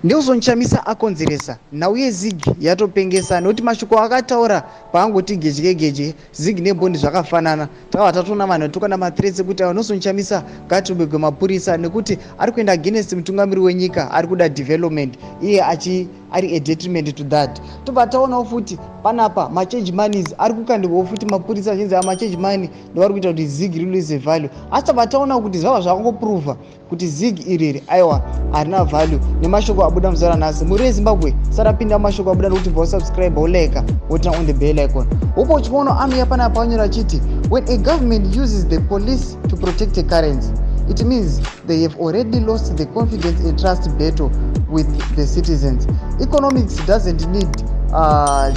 ndozvo Nchamisa akonzeresa nhau yeZig yatopengesa nokuti mashoko akataura paangoti geje Zig nebhondi zvakafanana takava tatoona vanhu vatoka mathreats ekuti nozvo Nchamisa ngatibegwe mapurisa nekuti ari kuenda against mutungamiri wenyika ari kuda development iye ari a detriment to that. Tobva taonawo futi panapa machange moneys ari kukandirwawo futi mapurisa achinzi amachange money ndoari kuita kuti Zig rilose value, asi tabva taona kuti zvava zvakangopruvha kuti Zig iriri aiwa harina value nemashoko abuda muzara nhasi. Muri weZimbabwe sarapinda mashoko abuda nokuti bva subscribe like wotina on the bell icon. Upo uchiona anoya panapa panyora chiti when a government uses the police to protect a currency, it means they have already lost the confidence and trust battle with the citizens. Economics doesn't need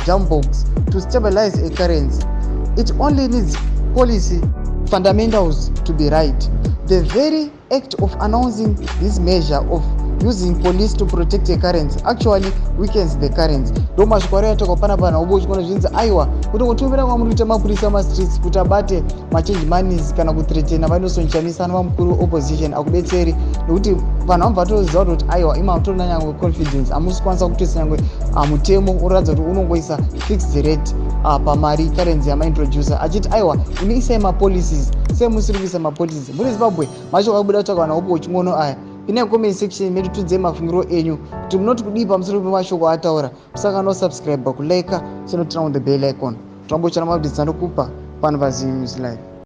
jumbox to stabilize a currency. It only needs policy fundamentals to be right. The very act of announcing this measure of using police to protect a currency actually weakens the currency. Ndo mashoko ari yatoka panapa ubo uchikona zvinzi aiwa kutongotumira kwamuri kuita mapurisa mastreets kuti abate machange moneys kana kuthreatena vanosonchanisana vamukuru weopposition akudetseri nokuti vanhu vamva vatoziva kuti aiwa ima mutorina nyangwe confidence hamusi kwanisa kutoisa nyangwe mutemo unoratidza kuti unongoisa fixed rate pamari currency yamaintroducer achiti aiwa imi isai mapolicies semusiri kuisa mapolicies. Muri Zimbabwe mashoko akubuda kutsvaka vanhu upo uchingono aya ine comment section medu tudze mafungiro enyu kuti munoti kudii pamusoro pemashoko ataura. Saka no subscribe kulike sinotina on the bell icon. Tambochana mabudisa ndokupa PANECHAMISA live.